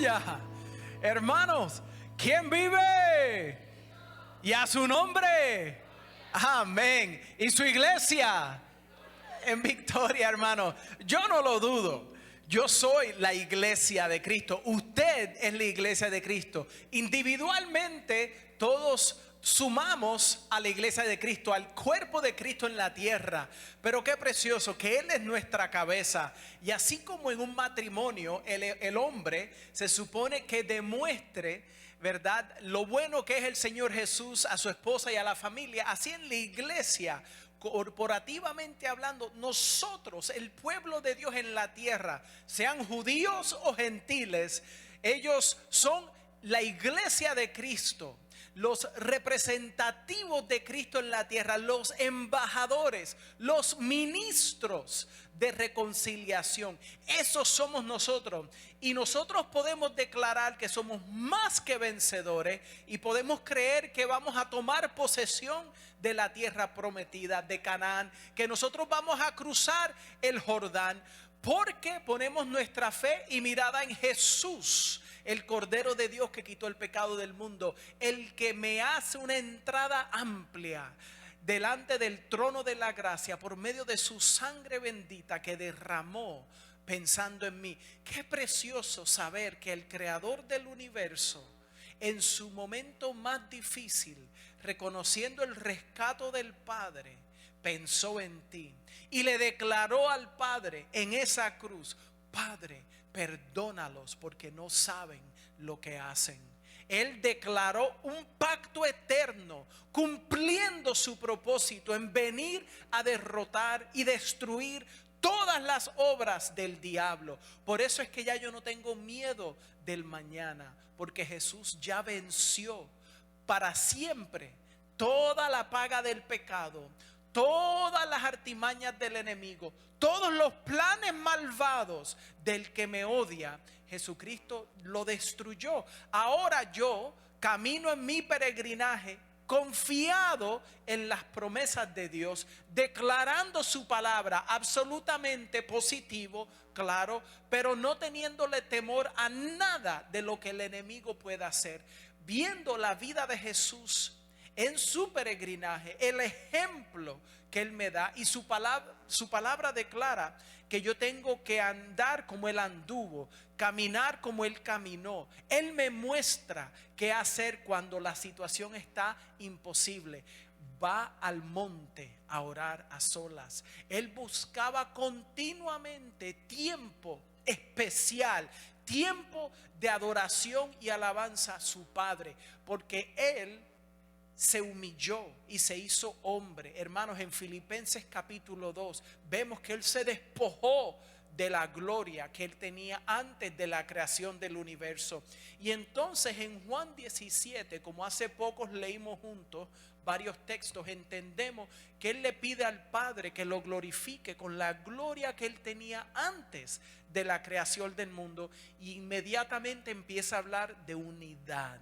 Aleluya. Hermanos, ¿quién vive? Y a su nombre. Amén. Y su iglesia en victoria, hermano. Yo no lo dudo. Yo soy la iglesia de Cristo. Usted es la iglesia de Cristo. Individualmente todos sumamos a la iglesia de Cristo, al cuerpo de Cristo en la tierra. Pero qué precioso que Él es nuestra cabeza. Y así como en un matrimonio el hombre se supone que demuestre, ¿verdad?, lo bueno que es el Señor Jesús a su esposa y a la familia. Así en la iglesia, corporativamente hablando, nosotros, el pueblo de Dios en la tierra, sean judíos o gentiles, ellos son la iglesia de Cristo, los representativos de Cristo en la tierra, los embajadores, los ministros de reconciliación. Esos somos nosotros. Y nosotros podemos declarar que somos más que vencedores y podemos creer que vamos a tomar posesión de la tierra prometida de Canaán, que nosotros vamos a cruzar el Jordán, porque ponemos nuestra fe y mirada en Jesús, el Cordero de Dios que quitó el pecado del mundo, el que me hace una entrada amplia delante del trono de la gracia por medio de su sangre bendita que derramó pensando en mí. Qué precioso saber que el creador del universo, en su momento más difícil, reconociendo el rescate del Padre, pensó en ti y le declaró al Padre en esa cruz: Padre, perdónalos porque no saben lo que hacen. Él declaró un pacto eterno, cumpliendo su propósito en venir a derrotar y destruir todas las obras del diablo. Por eso es que ya yo no tengo miedo del mañana, porque Jesús ya venció para siempre toda la paga del pecado, todas las artimañas del enemigo, todos los planes malvados del que me odia. Jesucristo lo destruyó. Ahora yo camino en mi peregrinaje confiado en las promesas de Dios, declarando su palabra absolutamente positivo, claro, pero no teniéndole temor a nada de lo que el enemigo pueda hacer. Viendo la vida de Jesús en su peregrinaje, el ejemplo que Él me da, y su palabra declara que yo tengo que andar como Él anduvo, caminar como Él caminó. Él me muestra qué hacer cuando la situación está imposible. Va al monte a orar a solas. Él buscaba continuamente tiempo especial, tiempo de adoración y alabanza a su Padre, porque Él se humilló y se hizo hombre. Hermanos, en Filipenses capítulo 2 vemos que Él se despojó de la gloria que Él tenía antes de la creación del universo. Y entonces en Juan 17, como hace pocos leímos juntos varios textos, entendemos que Él le pide al Padre que lo glorifique con la gloria que Él tenía antes de la creación del mundo. Y inmediatamente empieza a hablar de unidad.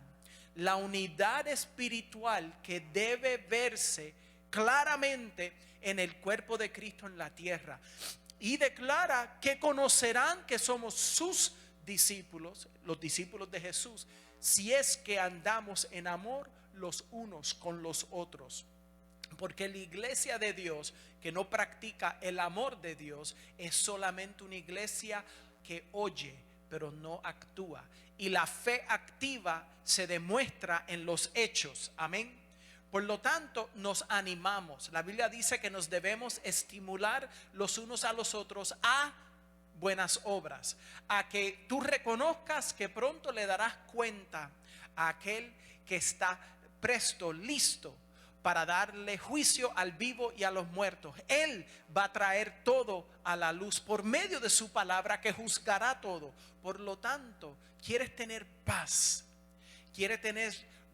La unidad espiritual que debe verse claramente en el cuerpo de Cristo en la tierra. Y declara que conocerán que somos sus discípulos, los discípulos de Jesús, si es que andamos en amor los unos con los otros. Porque la iglesia de Dios que no practica el amor de Dios es solamente una iglesia que oye, pero no actúa. Y la fe activa se demuestra en los hechos. Amén. Por lo tanto, nos animamos. La Biblia dice que nos debemos estimular los unos a los otros a buenas obras, a que tú reconozcas que pronto le darás cuenta a aquel que está presto, listo para darle juicio al vivo y a los muertos. Él va a traer todo a la luz por medio de su palabra, que juzgará todo. Por lo tanto, ¿quieres tener paz? ¿Quieres tener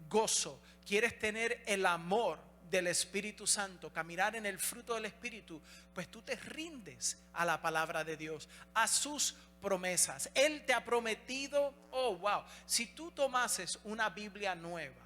gozo? ¿Quieres tener el amor del Espíritu Santo? Caminar en el fruto del Espíritu. Pues tú te rindes a la palabra de Dios, a sus promesas. Él te ha prometido, oh wow, si tú tomases una Biblia nueva,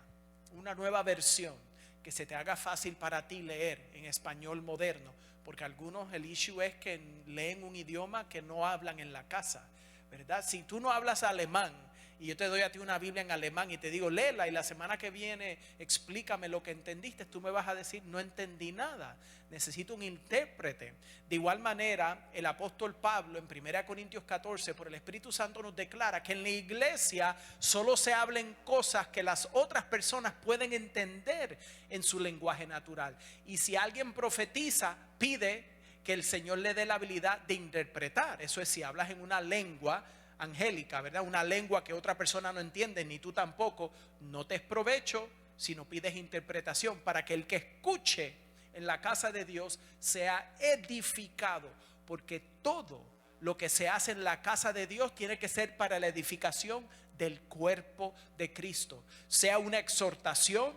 una nueva versión, que se te haga fácil para ti leer en español moderno, porque algunos, el issue es que leen un idioma que no hablan en la casa, ¿verdad? Si tú no hablas alemán y yo te doy a ti una Biblia en alemán y te digo, léela, y la semana que viene explícame lo que entendiste, tú me vas a decir, no entendí nada, necesito un intérprete. De igual manera, el apóstol Pablo en 1 Corintios 14 por el Espíritu Santo nos declara que en la iglesia solo se hablen cosas que las otras personas pueden entender en su lenguaje natural. Y si alguien profetiza, pide que el Señor le dé la habilidad de interpretar. Eso es, si hablas en una lengua angélica, ¿verdad? Una lengua que otra persona no entiende, ni tú tampoco, no te es provecho si no pides interpretación, para que el que escuche en la casa de Dios sea edificado, porque todo lo que se hace en la casa de Dios tiene que ser para la edificación del cuerpo de Cristo, sea una exhortación,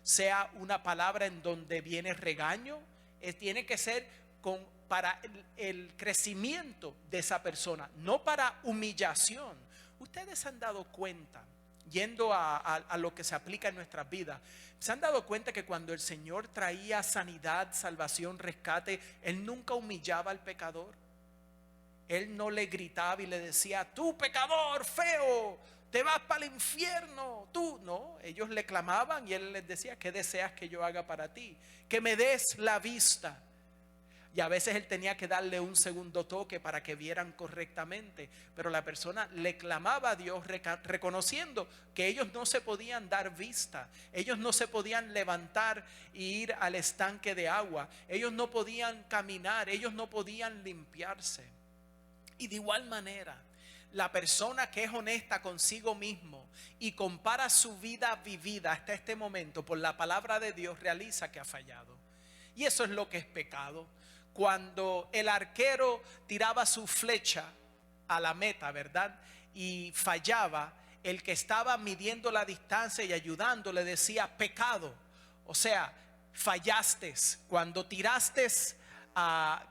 sea una palabra en donde viene regaño, tiene que ser para el crecimiento de esa persona, no para humillación. Ustedes se han dado cuenta, yendo a lo que se aplica en nuestras vidas, se han dado cuenta que cuando el Señor traía sanidad, salvación, rescate, Él nunca humillaba al pecador. Él no le gritaba y le decía, tú pecador feo, te vas para el infierno, tú. No, ellos le clamaban y Él les decía, ¿qué deseas que yo haga para ti? Que me des la vista. Y a veces Él tenía que darle un segundo toque para que vieran correctamente, pero la persona le clamaba a Dios reconociendo que ellos no se podían dar vista, ellos no se podían levantar e ir al estanque de agua, ellos no podían caminar, ellos no podían limpiarse. Y de igual manera, la persona que es honesta consigo mismo y compara su vida vivida hasta este momento por la palabra de Dios, realiza que ha fallado. Y eso es lo que es pecado. Cuando el arquero tiraba su flecha a la meta, ¿verdad? Y fallaba, el que estaba midiendo la distancia y ayudando le decía pecado. O sea, fallaste. Cuando tiraste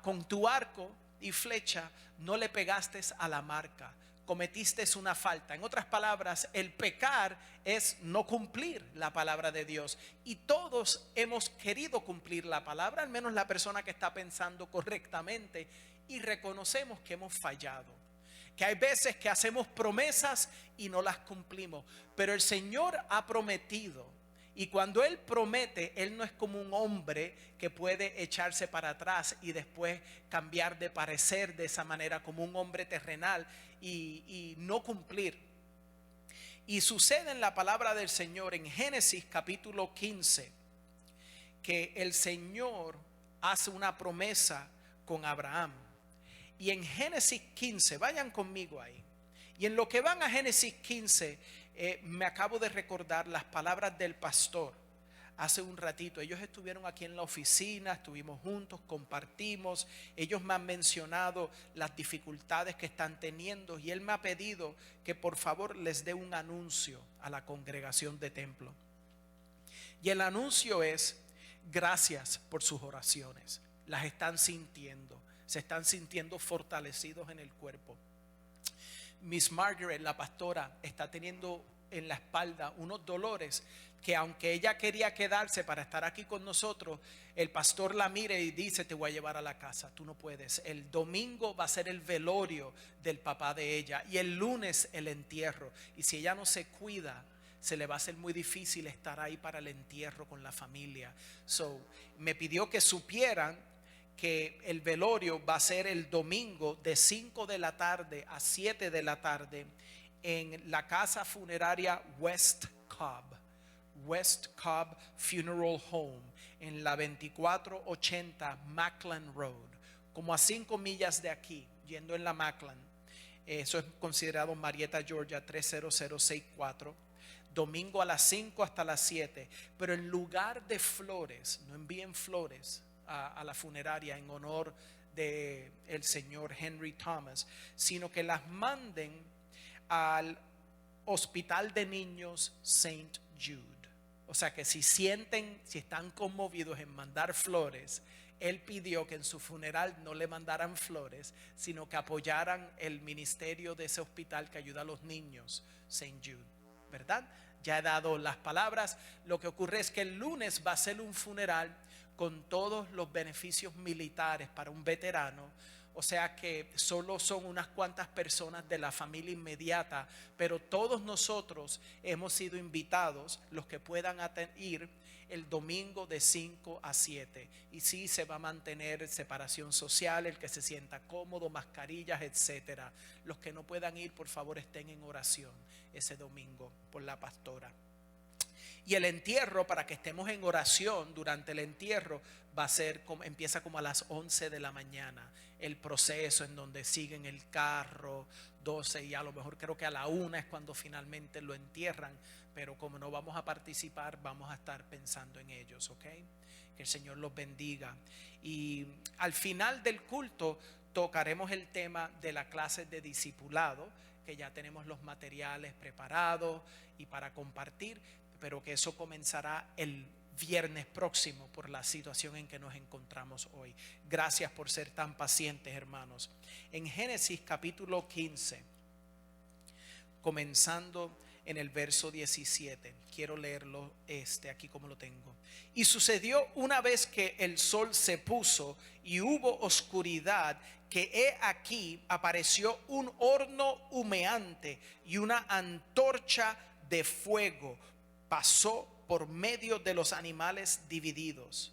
con tu arco y flecha, no le pegaste a la marca, cometiste una falta. En otras palabras, el pecar es no cumplir la palabra de Dios, y todos hemos querido cumplir la palabra, al menos la persona que está pensando correctamente, y reconocemos que hemos fallado, que hay veces que hacemos promesas y no las cumplimos, pero el Señor ha prometido. Y cuando Él promete, Él no es como un hombre que puede echarse para atrás y después cambiar de parecer de esa manera, como un hombre terrenal, y no cumplir. Y sucede en la palabra del Señor en Génesis capítulo 15, que el Señor hace una promesa con Abraham. Y en Génesis 15, vayan conmigo ahí. Y en lo que van a Génesis 15, me acabo de recordar las palabras del pastor hace un ratito. Ellos estuvieron aquí en la oficina, estuvimos juntos, compartimos. Ellos me han mencionado las dificultades que están teniendo, y él me ha pedido que por favor les dé un anuncio a la congregación de templo. Y el anuncio es: gracias por sus oraciones. Las están sintiendo, se están sintiendo fortalecidos en el cuerpo. Miss Margaret, la pastora, está teniendo en la espalda unos dolores que, aunque ella quería quedarse para estar aquí con nosotros, el pastor la mira y dice: te voy a llevar a la casa, tú no puedes. El domingo va a ser el velorio del papá de ella y el lunes el entierro, y si ella no se cuida, se le va a hacer muy difícil estar ahí para el entierro con la familia. Me pidió que supieran que el velorio va a ser el domingo de 5 de la tarde a 7 de la tarde en la casa funeraria West Cobb Funeral Home, en la 2480 Macklan Road, como a 5 millas de aquí, yendo en la Macklan. Eso es considerado Marietta, Georgia 30064. Domingo a las 5 hasta las 7. Pero en lugar de flores, no envíen flores a la funeraria en honor de el señor Henry Thomas, sino que las manden al Hospital de Niños St. Jude. O sea que si están conmovidos en mandar flores, él pidió que en su funeral no le mandaran flores, sino que apoyaran el ministerio de ese hospital que ayuda a los niños, St. Jude, ¿verdad? Ya he dado las palabras. Lo que ocurre es que el lunes va a ser un funeral con todos los beneficios militares para un veterano. o sea que solo son unas cuantas personas de la familia inmediata, pero todos nosotros hemos sido invitados, los que puedan ir el domingo de 5 a 7. Y sí, se va a mantener separación social, el que se sienta cómodo, mascarillas, etcétera. Los que no puedan ir, por favor, estén en oración ese domingo por la pastora. Y el entierro, para que estemos en oración durante el entierro, empieza como a las 11 de la mañana. El proceso en donde siguen el carro, 12, y a lo mejor creo que a la 1 es cuando finalmente lo entierran. Pero como no vamos a participar, vamos a estar pensando en ellos, ¿ok? Que el Señor los bendiga. Y al final del culto tocaremos el tema de la clase de discipulado, que ya tenemos los materiales preparados y para compartir, pero que eso comenzará el viernes próximo por la situación en que nos encontramos hoy. Gracias por ser tan pacientes, hermanos. En Génesis capítulo 15, comenzando en el verso 17, quiero leerlo aquí como lo tengo. Y sucedió una vez que el sol se puso y hubo oscuridad, que he aquí apareció un horno humeante y una antorcha de fuego pasó por medio de los animales divididos.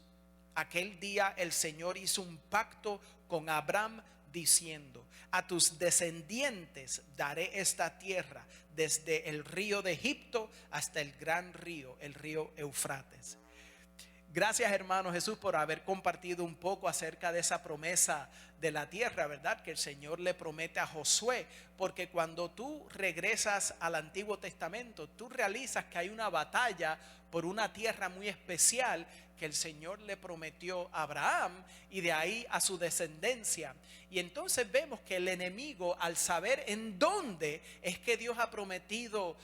Aquel día el Señor hizo un pacto con Abraham diciendo: a tus descendientes daré esta tierra, desde el río de Egipto hasta el gran río, el río Eufrates. Gracias, hermano Jesús, por haber compartido un poco acerca de esa promesa de la tierra, ¿verdad? Que el Señor le promete a Josué, porque cuando tú regresas al Antiguo Testamento, tú realizas que hay una batalla por una tierra muy especial que el Señor le prometió a Abraham y de ahí a su descendencia. Y entonces vemos que el enemigo, al saber en dónde es que Dios ha prometido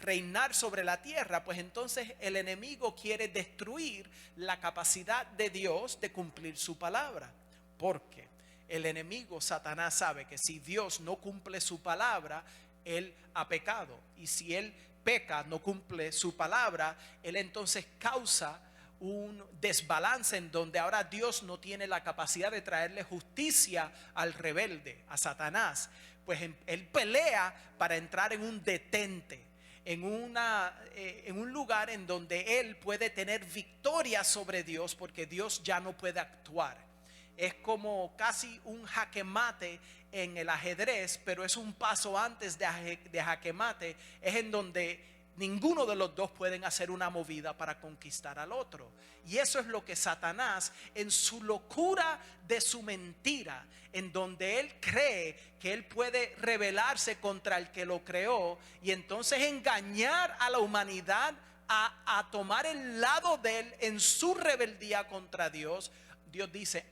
reinar sobre la tierra, pues entonces el enemigo quiere destruir la capacidad de Dios de cumplir su palabra. Porque el enemigo, Satanás, sabe que si Dios no cumple su palabra, él ha pecado. Y si él peca, no cumple su palabra, él entonces causa un desbalance en donde ahora Dios no tiene la capacidad de traerle justicia al rebelde, a Satanás. Pues él pelea para entrar en un detente, en un lugar en donde él puede tener victoria sobre Dios, porque Dios ya no puede actuar. Es como casi un jaque mate en el ajedrez, pero es un paso antes de jaque mate. Es en donde ninguno de los dos pueden hacer una movida para conquistar al otro. Y eso es lo que Satanás, en su locura de su mentira, en donde él cree que él puede rebelarse contra el que lo creó y entonces engañar a la humanidad a tomar el lado de él en su rebeldía contra Dios. Dios dice: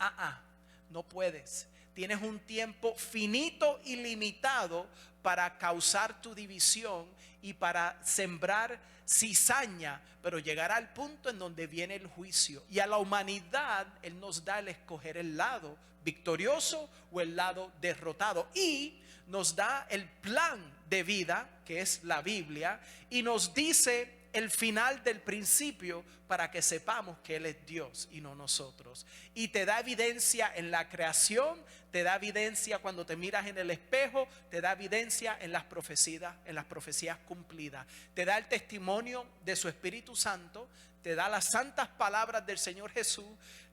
no puedes. Tienes un tiempo finito y limitado para causar tu división y para sembrar cizaña, pero llegará al punto en donde viene el juicio. Y a la humanidad Él nos da el escoger el lado victorioso o el lado derrotado. Y nos da el plan de vida, que es la Biblia, y nos dice el final del principio para que sepamos que Él es Dios y no nosotros. Y te da evidencia en la creación, te da evidencia cuando te miras en el espejo, te da evidencia en las profecías cumplidas. Te da el testimonio de su Espíritu Santo, te da las santas palabras del Señor Jesús,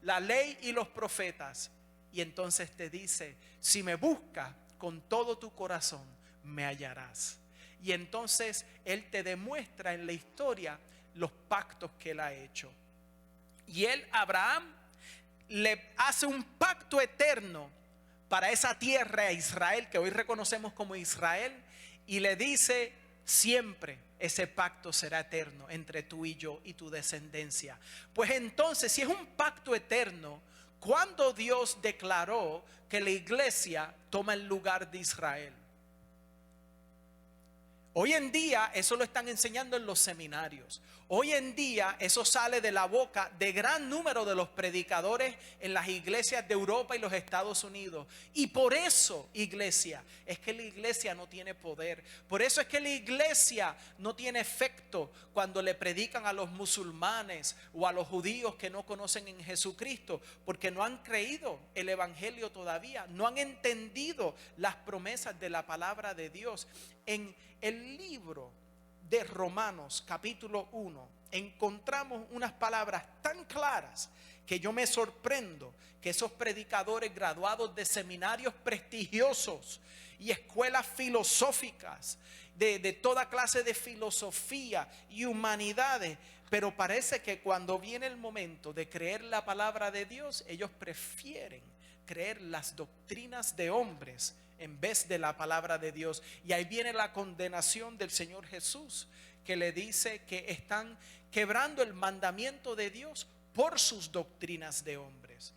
la ley y los profetas. Y entonces te dice: si me buscas con todo tu corazón, me hallarás. Y entonces Él te demuestra en la historia los pactos que Él ha hecho. Y Él, Abraham, le hace un pacto eterno para esa tierra a Israel, que hoy reconocemos como Israel, y le dice: siempre ese pacto será eterno entre tú y yo y tu descendencia. Pues entonces, si es un pacto eterno, ¿cuándo Dios declaró que la iglesia toma el lugar de Israel? Hoy en día eso lo están enseñando en los seminarios. Hoy en día eso sale de la boca de gran número de los predicadores en las iglesias de Europa y los Estados Unidos. Y por eso, iglesia, es que la iglesia no tiene poder. Por eso es que la iglesia no tiene efecto cuando le predican a los musulmanes o a los judíos que no conocen en Jesucristo, porque no han creído el evangelio todavía, no han entendido las promesas de la palabra de Dios. En el libro de Romanos capítulo 1 encontramos unas palabras tan claras que yo me sorprendo que esos predicadores graduados de seminarios prestigiosos y escuelas filosóficas de toda clase de filosofía y humanidades, pero parece que cuando viene el momento de creer la palabra de Dios, ellos prefieren creer las doctrinas de hombres en vez de la palabra de Dios. Y ahí viene la condenación del Señor Jesús, que le dice que están quebrando el mandamiento de Dios por sus doctrinas de hombres.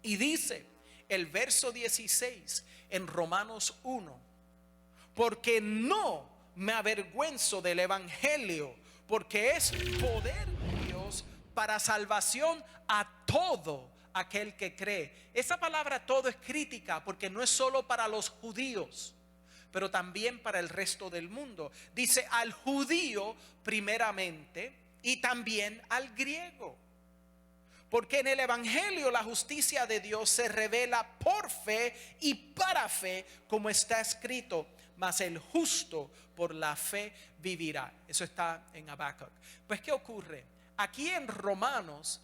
Y dice el verso 16 en Romanos 1: porque no me avergüenzo del evangelio, porque es poder de Dios para salvación a todo aquel que cree. Esa palabra todo es crítica, porque no es solo para los judíos, pero también para el resto del mundo. Dice al judío primeramente y también al griego. Porque en el evangelio la justicia de Dios se revela por fe y para fe, como está escrito: mas el justo por la fe vivirá. Eso está en Habacuc. Pues ¿qué ocurre? Aquí en Romanos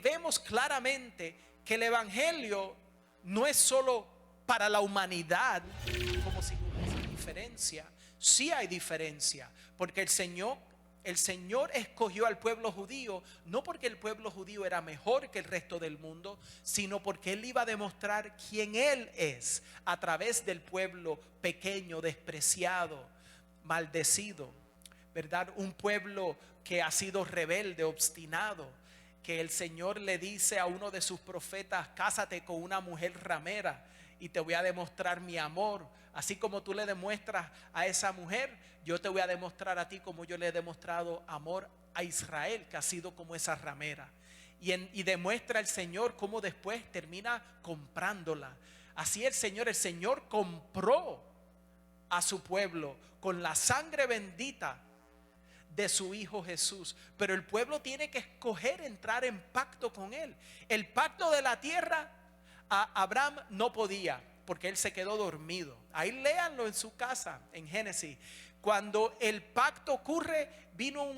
vemos claramente que el evangelio no es solo para la humanidad, como si no hubiese diferencia. Sí hay diferencia, porque el Señor escogió al pueblo judío, no porque el pueblo judío era mejor que el resto del mundo, sino porque Él iba a demostrar quién Él es a través del pueblo pequeño, despreciado, maldecido, ¿verdad? Un pueblo que ha sido rebelde, obstinado, que el Señor le dice a uno de sus profetas: cásate con una mujer ramera y te voy a demostrar mi amor. Así como tú le demuestras a esa mujer, yo te voy a demostrar a ti como yo le he demostrado amor a Israel, que ha sido como esa ramera. Y demuestra el Señor cómo después termina comprándola. Así el Señor compró a su pueblo con la sangre bendita de su Hijo Jesús. Pero el pueblo tiene que escoger entrar en pacto con Él. El pacto de la tierra, Abraham no podía, porque él se quedó dormido. Ahí léanlo en su casa, en Génesis. Cuando el pacto ocurre, vino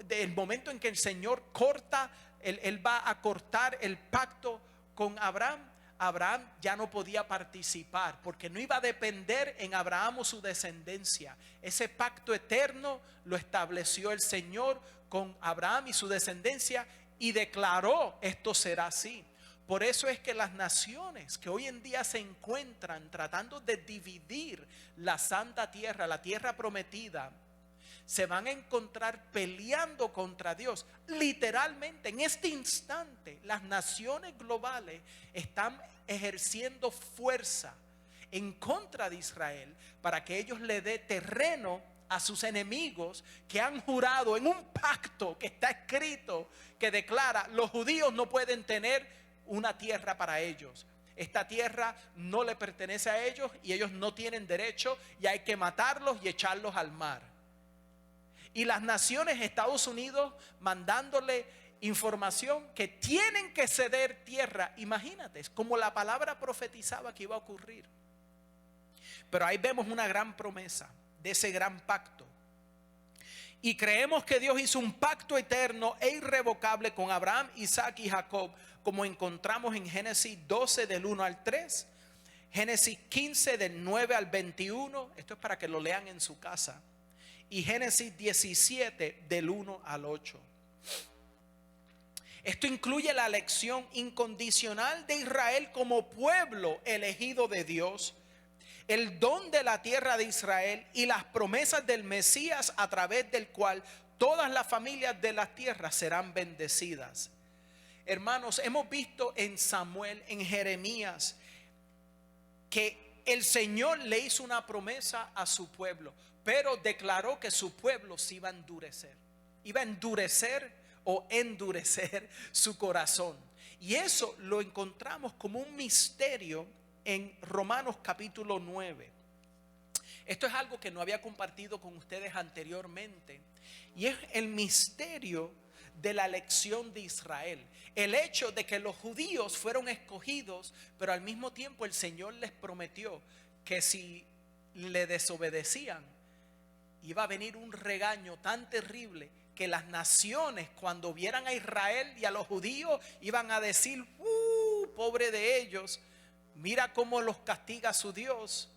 el momento en que el Señor corta, él va a cortar el pacto con Abraham. Abraham ya no podía participar, porque no iba a depender en Abraham o su descendencia. Ese pacto eterno lo estableció el Señor con Abraham y su descendencia, y declaró: esto será así. Por eso es que las naciones que hoy en día se encuentran tratando de dividir la santa tierra, la tierra prometida, se van a encontrar peleando contra Dios. Literalmente, en este instante, las naciones globales están ejerciendo fuerza en contra de Israel para que ellos le dé terreno a sus enemigos, que han jurado en un pacto que está escrito, que declara: los judíos no pueden tener una tierra para ellos. Esta tierra no le pertenece a ellos y ellos no tienen derecho, y hay que matarlos y echarlos al mar. Y las naciones, Estados Unidos, mandándole información que tienen que ceder tierra. Imagínate, es como la palabra profetizaba que iba a ocurrir. Pero ahí vemos una gran promesa de ese gran pacto. Y creemos que Dios hizo un pacto eterno e irrevocable con Abraham, Isaac y Jacob, como encontramos en Génesis 12 del 1 al 3, Génesis 15 del 9 al 21, esto es para que lo lean en su casa, y Génesis 17 del 1 al 8. Esto incluye la elección incondicional de Israel como pueblo elegido de Dios, el don de la tierra de Israel y las promesas del Mesías, a través del cual todas las familias de la tierra serán bendecidas. Hermanos, hemos visto en Samuel, en Jeremías, que el Señor le hizo una promesa a su pueblo, pero declaró que su pueblo se iba a endurecer. Iba a endurecer o endurecer su corazón. Y eso lo encontramos como un misterio en Romanos capítulo 9. Esto es algo que no había compartido con ustedes anteriormente. Y es el misterio de la elección de Israel. El hecho de que los judíos fueron escogidos, pero al mismo tiempo el Señor les prometió que si le desobedecían, iba a venir un regaño tan terrible que las naciones, cuando vieran a Israel y a los judíos, iban a decir: pobre de ellos, mira cómo los castiga su Dios.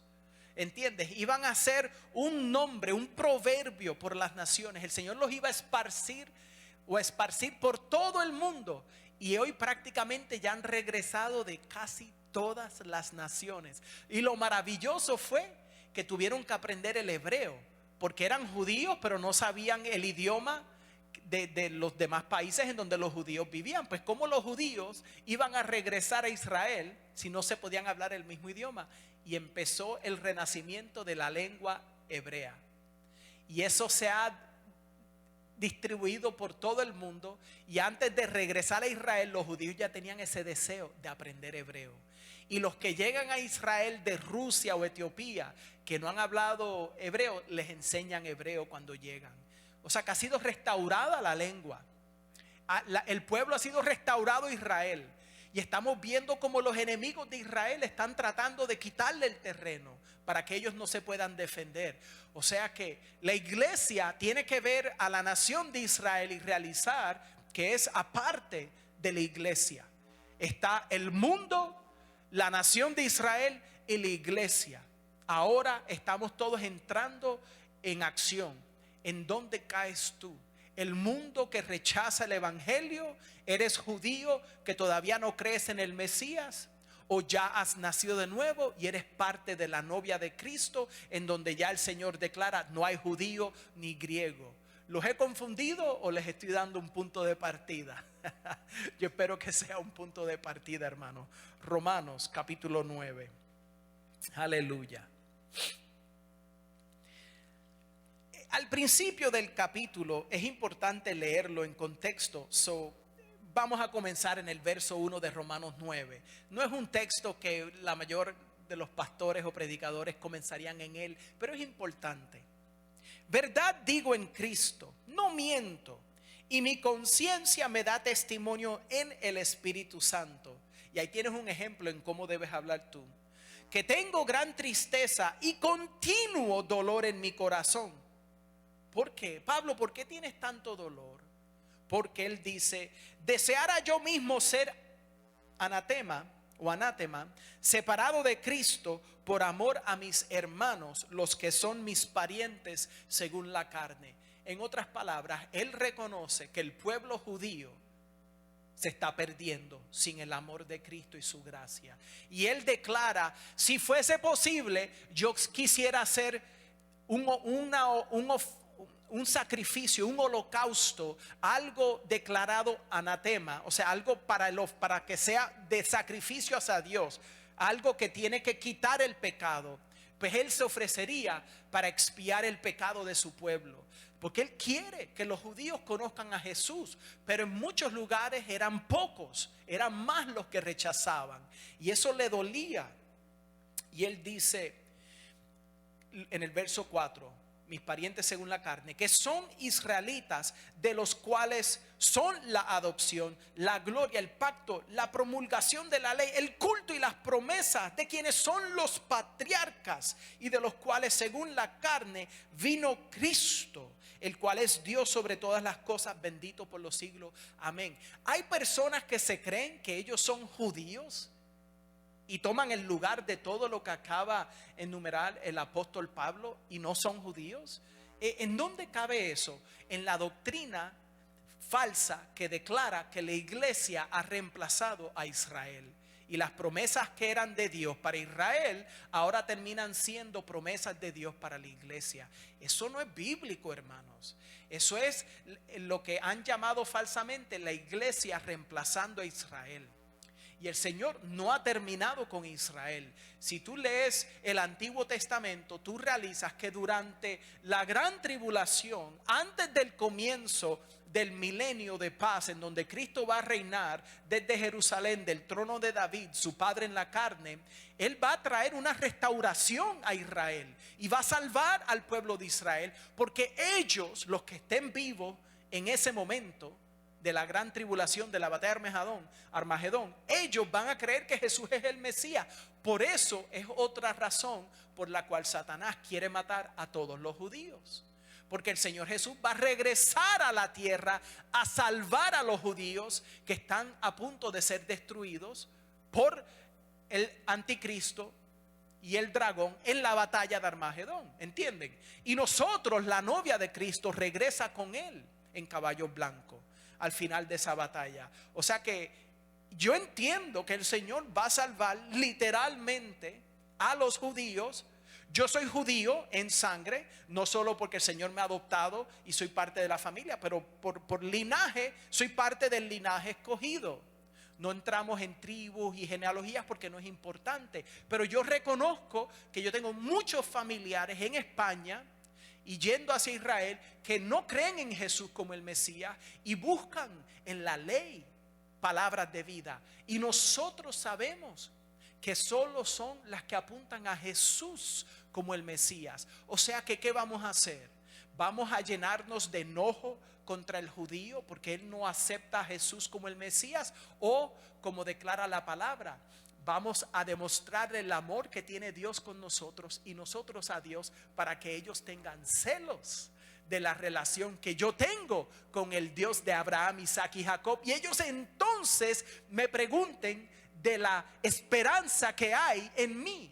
¿Entiendes? Iban a ser un nombre, un proverbio por las naciones. El Señor los iba a esparcir por todo el mundo. Y hoy prácticamente ya han regresado de casi todas las naciones. Y lo maravilloso fue que tuvieron que aprender el hebreo, porque eran judíos pero no sabían el idioma de los demás países en donde los judíos vivían. Pues cómo los judíos iban a regresar a Israel si no se podían hablar el mismo idioma. Y empezó el renacimiento de la lengua hebrea. Y eso se ha distribuido por todo el mundo. Y antes de regresar a Israel, los judíos ya tenían ese deseo de aprender hebreo. Y los que llegan a Israel de Rusia o Etiopía, que no han hablado hebreo, les enseñan hebreo cuando llegan. O sea que ha sido restaurada la lengua. El pueblo ha sido restaurado a Israel. Y estamos viendo cómo los enemigos de Israel están tratando de quitarle el terreno para que ellos no se puedan defender. O sea que la iglesia tiene que ver a la nación de Israel y realizar que es aparte de la iglesia. Está el mundo, la nación de Israel y la iglesia. Ahora estamos todos entrando en acción. ¿En dónde caes tú? El mundo que rechaza el evangelio. ¿Eres judío que todavía no crees en el Mesías? ¿O ya has nacido de nuevo y eres parte de la novia de Cristo, en donde ya el Señor declara: no hay judío ni griego? ¿Los he confundido o les estoy dando un punto de partida? Yo espero que sea un punto de partida, hermano. Romanos capítulo 9. Aleluya. Al principio del capítulo es importante leerlo en contexto. Vamos a comenzar en el verso 1 de Romanos 9. No es un texto que la mayor de los pastores o predicadores comenzarían en él, pero es importante. Verdad digo en Cristo, no miento, y mi conciencia me da testimonio en el Espíritu Santo. Y ahí tienes un ejemplo en cómo debes hablar tú. Que tengo gran tristeza y continuo dolor en mi corazón. ¿Por qué? Pablo, ¿por qué tienes tanto dolor? Porque él dice: deseara yo mismo ser anatema, separado de Cristo por amor a mis hermanos, los que son mis parientes según la carne. En otras palabras, él reconoce que el pueblo judío se está perdiendo sin el amor de Cristo y su gracia. Y él declara: si fuese posible, yo quisiera hacer un sacrificio, un holocausto, algo declarado anatema, o sea, algo para que sea de sacrificio hacia Dios, algo que tiene que quitar el pecado. Pues él se ofrecería para expiar el pecado de su pueblo, porque él quiere que los judíos conozcan a Jesús. Pero en muchos lugares eran pocos, eran más los que rechazaban, y eso le dolía. Y él dice en el verso 4: mis parientes según la carne, que son israelitas, de los cuales son la adopción, la gloria, el pacto, la promulgación de la ley, el culto y las promesas, de quienes son los patriarcas, y de los cuales según la carne vino Cristo, el cual es Dios sobre todas las cosas, bendito por los siglos. Amén. Hay personas que se creen que ellos son judíos y toman el lugar de todo lo que acaba de enumerar el apóstol Pablo, y no son judíos. ¿En dónde cabe eso? En la doctrina falsa que declara que la iglesia ha reemplazado a Israel, y las promesas que eran de Dios para Israel ahora terminan siendo promesas de Dios para la iglesia. Eso no es bíblico, hermanos. Eso es lo que han llamado falsamente la iglesia reemplazando a Israel. Y el Señor no ha terminado con Israel. Si tú lees el Antiguo Testamento, tú realizas que durante la gran tribulación, antes del comienzo del milenio de paz, en donde Cristo va a reinar desde Jerusalén, del trono de David, su padre en la carne, Él va a traer una restauración a Israel y va a salvar al pueblo de Israel, porque ellos, los que estén vivos en ese momento de la gran tribulación, de la batalla de Armagedón, ellos van a creer que Jesús es el Mesías. Por eso es otra razón por la cual Satanás quiere matar a todos los judíos, porque el Señor Jesús va a regresar a la tierra a salvar a los judíos que están a punto de ser destruidos por el anticristo y el dragón en la batalla de Armagedón, ¿entienden? Y nosotros, la novia de Cristo, regresa con él en caballo blanco al final de esa batalla. O sea que yo entiendo que el Señor va a salvar literalmente a los judíos. Yo soy judío en sangre, no solo porque el Señor me ha adoptado y soy parte de la familia, pero por linaje, soy parte del linaje escogido. No entramos en tribus y genealogías porque no es importante, pero yo reconozco que yo tengo muchos familiares en España y yendo hacia Israel que no creen en Jesús como el Mesías y buscan en la ley palabras de vida. Y nosotros sabemos que solo son las que apuntan a Jesús como el Mesías. O sea que, ¿qué vamos a hacer? ¿Vamos a llenarnos de enojo contra el judío porque él no acepta a Jesús como el Mesías? O, como declara la palabra, vamos a demostrar el amor que tiene Dios con nosotros y nosotros a Dios, para que ellos tengan celos de la relación que yo tengo con el Dios de Abraham, Isaac y Jacob, y ellos entonces me pregunten de la esperanza que hay en mí.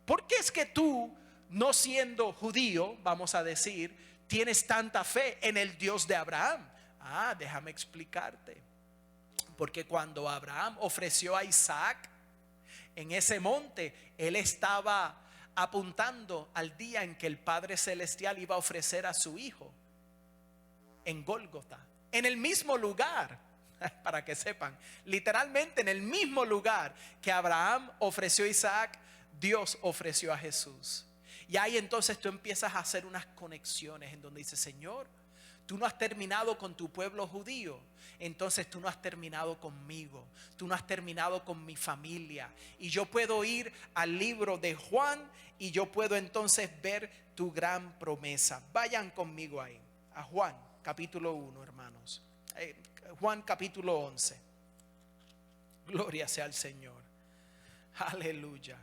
¿Por qué es que tú, no siendo judío, vamos a decir, tienes tanta fe en el Dios de Abraham? Déjame explicarte. Porque cuando Abraham ofreció a Isaac en ese monte, él estaba apuntando al día en que el Padre Celestial iba a ofrecer a su hijo en Gólgota, en el mismo lugar, para que sepan, literalmente en el mismo lugar que Abraham ofreció a Isaac, Dios ofreció a Jesús. Y ahí entonces tú empiezas a hacer unas conexiones en donde dices: Señor, tú no has terminado con tu pueblo judío, entonces tú no has terminado conmigo, tú no has terminado con mi familia. Y yo puedo ir al libro de Juan y yo puedo entonces ver tu gran promesa. Vayan conmigo ahí, a Juan capítulo 1, hermanos. Juan capítulo 11. Gloria sea al Señor. Aleluya.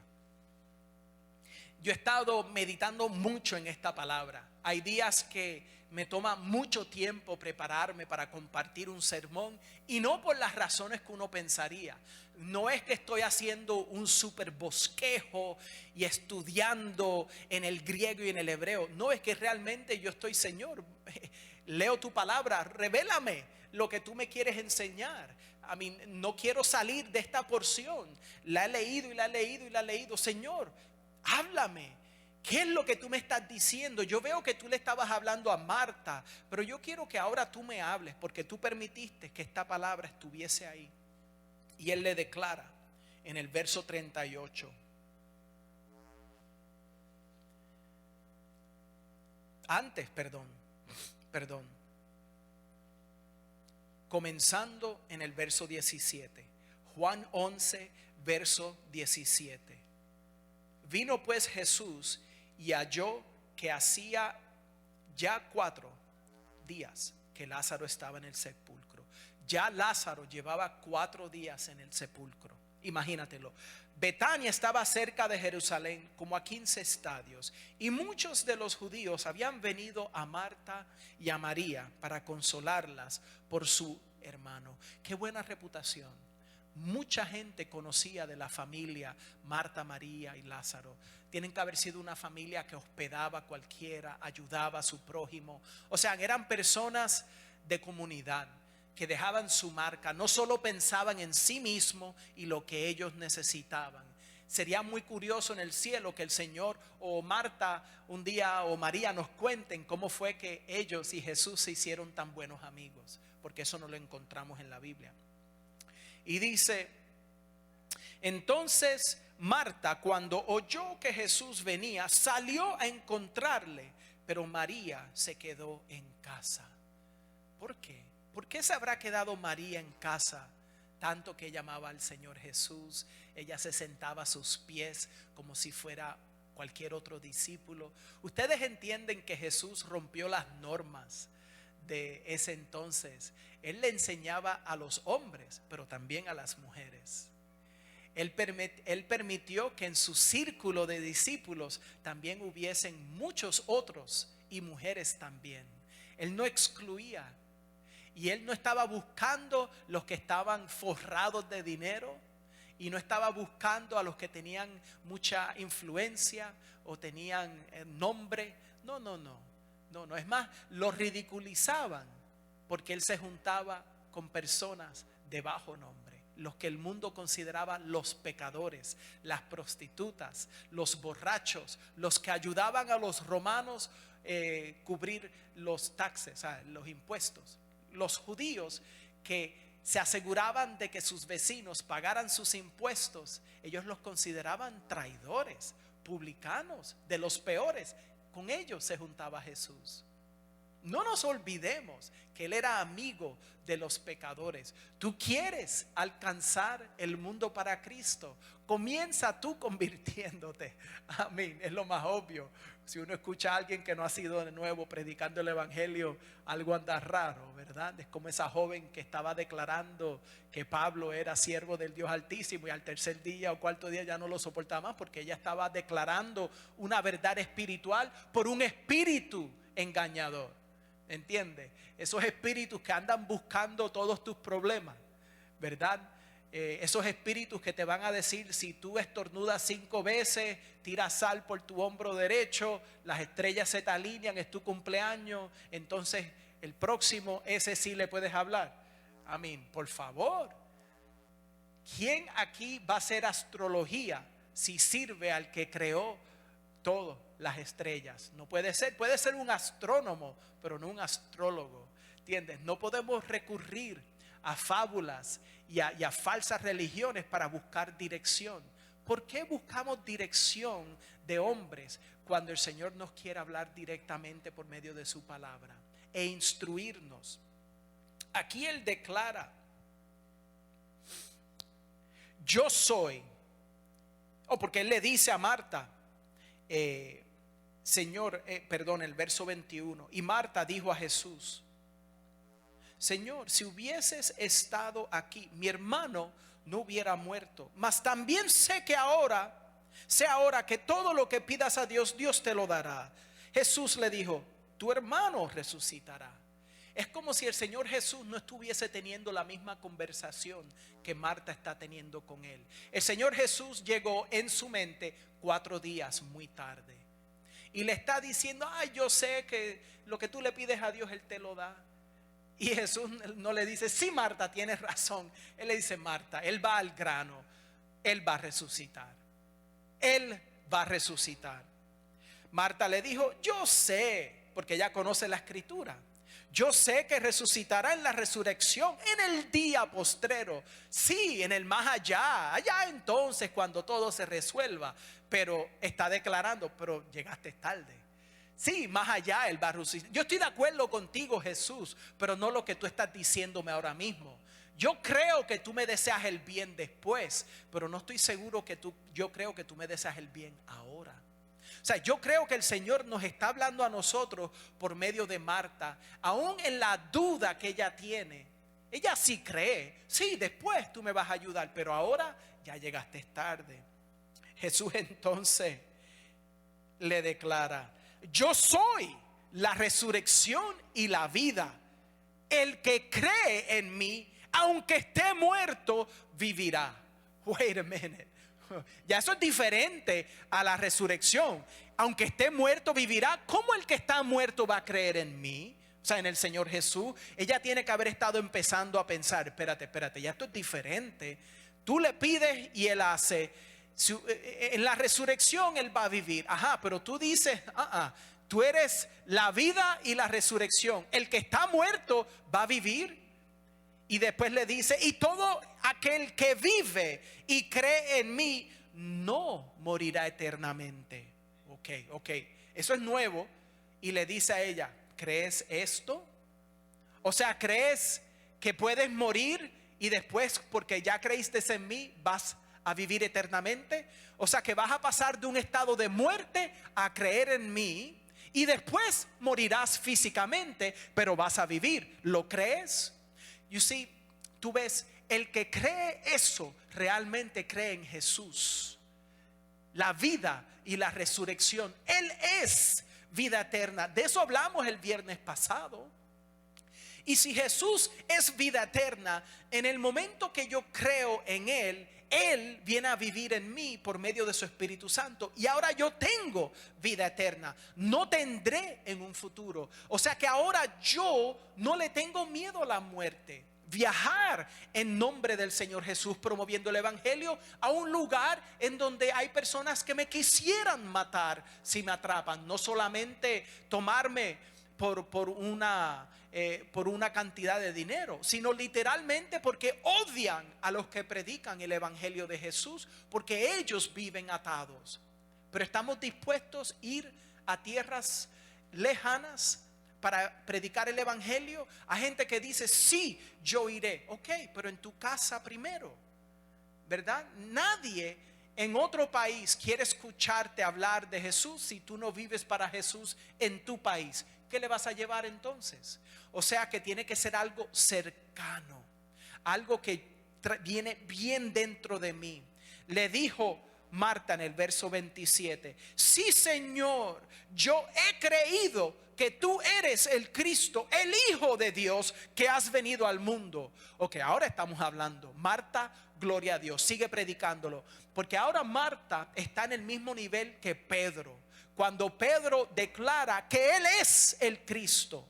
Yo he estado meditando mucho en esta palabra. Hay días que me toma mucho tiempo prepararme para compartir un sermón, y no por las razones que uno pensaría. No es que estoy haciendo un super bosquejo y estudiando en el griego y en el hebreo. No, es que realmente yo estoy: Señor, leo tu palabra, revélame lo que tú me quieres enseñar. No quiero salir de esta porción. La he leído y la he leído y la he leído. Señor, háblame. ¿Qué es lo que tú me estás diciendo? Yo veo que tú le estabas hablando a Marta, pero yo quiero que ahora tú me hables, porque tú permitiste que esta palabra estuviese ahí. Y él le declara en el verso 38. Comenzando en el verso 17. Juan 11, verso 17. Vino pues Jesús y halló que hacía ya 4 días que Lázaro estaba en el sepulcro. Ya Lázaro llevaba 4 días en el sepulcro. Imagínatelo. Betania estaba cerca de Jerusalén, como a 15 estadios, y muchos de los judíos habían venido a Marta y a María para consolarlas por su hermano. Qué buena reputación. Mucha gente conocía de la familia Marta, María y Lázaro. Tienen que haber sido una familia que hospedaba a cualquiera, ayudaba a su prójimo. O sea, eran personas de comunidad que dejaban su marca. No solo pensaban en sí mismos y lo que ellos necesitaban. Sería muy curioso en el cielo que el Señor o Marta un día, o María, nos cuenten cómo fue que ellos y Jesús se hicieron tan buenos amigos, porque eso no lo encontramos en la Biblia. Y dice Entonces Marta, cuando oyó que Jesús venía, salió a encontrarle, pero María se quedó en casa. ¿Por qué? ¿Por qué se habrá quedado María en casa? Tanto que ella amaba al Señor Jesús. Ella se sentaba a sus pies como si fuera cualquier otro discípulo. Ustedes entienden que Jesús rompió las normas de ese entonces. Él le enseñaba a los hombres, pero también a las mujeres. Él permitió que en su círculo de discípulos también hubiesen muchos otros y mujeres también. Él no excluía. Y él no estaba buscando los que estaban forrados de dinero. Y no estaba buscando a los que tenían mucha influencia o tenían nombre. No. Es más, los ridiculizaban porque él se juntaba con personas de bajo nombre. Los que el mundo consideraba los pecadores, las prostitutas, los borrachos, los que ayudaban a los romanos cubrir los taxes, los impuestos. Los judíos que se aseguraban de que sus vecinos pagaran sus impuestos, ellos los consideraban traidores, publicanos, de los peores. Con ellos se juntaba Jesús. No nos olvidemos que Él era amigo de los pecadores. Tú quieres alcanzar el mundo para Cristo. Comienza tú convirtiéndote. Amén. Es lo más obvio. Si uno escucha a alguien que no ha sido de nuevo predicando el evangelio, algo anda raro, ¿verdad? Es como esa joven que estaba declarando que Pablo era siervo del Dios Altísimo y al tercer día o cuarto día ya no lo soportaba más porque ella estaba declarando una verdad espiritual por un espíritu engañador. ¿Entiendes? Esos espíritus que andan buscando todos tus problemas, ¿verdad? Esos espíritus que te van a decir: si tú estornudas 5 veces, tiras sal por tu hombro derecho, las estrellas se te alinean, es tu cumpleaños, entonces el próximo, ese sí le puedes hablar. Amén. Por favor, ¿quién aquí va a hacer astrología si sirve al que creó todo, las estrellas? No puede ser un astrónomo, pero no un astrólogo. ¿Entiendes? No podemos recurrir a fábulas y a falsas religiones para buscar dirección. ¿Por qué buscamos dirección de hombres cuando el Señor nos quiere hablar directamente por medio de su palabra e instruirnos? Aquí Él declara: yo soy. Porque Él le dice a Marta, Señor, el verso 21. Y Marta dijo a Jesús: Señor, si hubieses estado aquí, mi hermano no hubiera muerto. Mas también sé ahora que todo lo que pidas a Dios, Dios te lo dará. Jesús le dijo: tu hermano resucitará. Es como si el Señor Jesús no estuviese teniendo la misma conversación que Marta está teniendo con él. El Señor Jesús llegó en su mente 4 días muy tarde y le está diciendo: yo sé que lo que tú le pides a Dios, Él te lo da. Y Jesús no le dice: sí, Marta, tienes razón. Él le dice: Marta, Él va al grano. Él va a resucitar. Él va a resucitar. Marta le dijo: yo sé, porque ella conoce la escritura. Yo sé que resucitará en la resurrección, en el día postrero. Sí, en el más allá entonces cuando todo se resuelva. Pero está declarando: pero llegaste tarde. Sí, más allá Él va a resucitar. Yo estoy de acuerdo contigo, Jesús, pero no lo que tú estás diciéndome ahora mismo. Yo creo que tú me deseas el bien después, pero no estoy seguro yo creo que tú me deseas el bien ahora. O sea, yo creo que el Señor nos está hablando a nosotros por medio de Marta, aún en la duda que ella tiene. Ella sí cree: sí, después tú me vas a ayudar, pero ahora ya llegaste tarde. Jesús entonces le declara: yo soy la resurrección y la vida. El que cree en mí, aunque esté muerto, vivirá. Wait a minute. Ya eso es diferente a la resurrección. Aunque esté muerto, vivirá. ¿Cómo el que está muerto va a creer en mí? O sea, en el Señor Jesús. Ella tiene que haber estado empezando a pensar: espérate, ya esto es diferente. Tú le pides y Él hace. En la resurrección Él va a vivir. Pero tú dices: tú eres la vida y la resurrección. El que está muerto va a vivir. Y después le dice, y todo aquel que vive y cree en mí no morirá eternamente. Ok, eso es nuevo. Y le dice a ella, ¿crees esto? O sea, ¿crees que puedes morir y después, porque ya creíste en mí, vas a vivir eternamente? O sea, que vas a pasar de un estado de muerte a creer en mí y después morirás físicamente, pero vas a vivir. ¿Lo crees? You see, tú ves, el que cree eso realmente cree en Jesús, la vida y la resurrección. Él es vida eterna. De eso hablamos el viernes pasado. Y si Jesús es vida eterna, en el momento que yo creo en Él, Él viene a vivir en mí por medio de su Espíritu Santo. Y ahora yo tengo vida eterna. No tendré en un futuro. O sea que ahora yo no le tengo miedo a la muerte. Viajar en nombre del Señor Jesús, promoviendo el Evangelio a un lugar en donde hay personas que me quisieran matar si me atrapan. No solamente tomarme por una cantidad de dinero, sino literalmente porque odian a los que predican el Evangelio de Jesús, porque ellos viven atados. Pero estamos dispuestos a ir a tierras lejanas para predicar el Evangelio. A gente que dice, sí, yo iré. Ok, pero en tu casa primero, ¿verdad? Nadie en otro país quiere escucharte hablar de Jesús si tú no vives para Jesús en tu país. ¿Qué le vas a llevar entonces? O sea que tiene que ser algo cercano, algo que viene bien dentro de mí. Le dijo Marta en el verso 27, sí, Señor, yo he creído que tú eres el Cristo, el Hijo de Dios, que has venido al mundo. Ok, ahora estamos hablando. Marta, gloria a Dios, sigue predicándolo, porque ahora Marta está en el mismo nivel que Pedro, cuando Pedro declara que Él es el Cristo.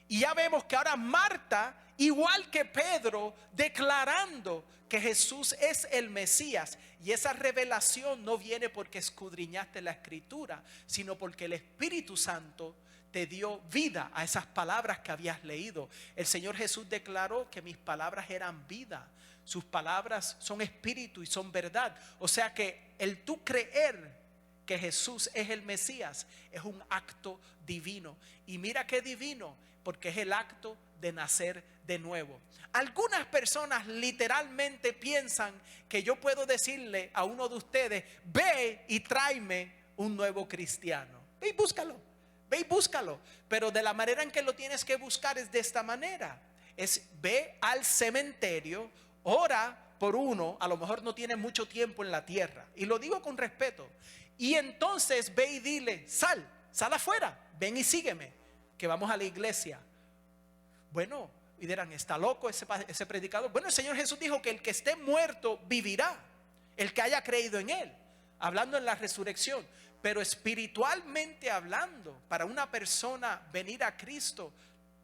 Y ya vemos que ahora Marta, igual que Pedro, declarando que Jesús es el Mesías. Y esa revelación no viene porque escudriñaste la Escritura, sino porque el Espíritu Santo te dio vida a esas palabras que habías leído. El Señor Jesús declaró que mis palabras eran vida. Sus palabras son espíritu y son verdad. O sea que el tú creer que Jesús es el Mesías es un acto divino. Y mira qué divino, porque es el acto de nacer de nuevo. Algunas personas literalmente piensan que yo puedo decirle a uno de ustedes, ve y tráeme un nuevo cristiano. Ve y búscalo, ve y búscalo. Pero de la manera en que lo tienes que buscar es de esta manera. Es ve al cementerio, ora por uno, a lo mejor no tiene mucho tiempo en la tierra. Y lo digo con respeto. Y entonces ve y dile, sal afuera, ven y sígueme, que vamos a la iglesia. Bueno, y dirán, ¿está loco ese predicador? Bueno, el Señor Jesús dijo que el que esté muerto vivirá, el que haya creído en Él, hablando en la resurrección. Pero espiritualmente hablando, para una persona venir a Cristo,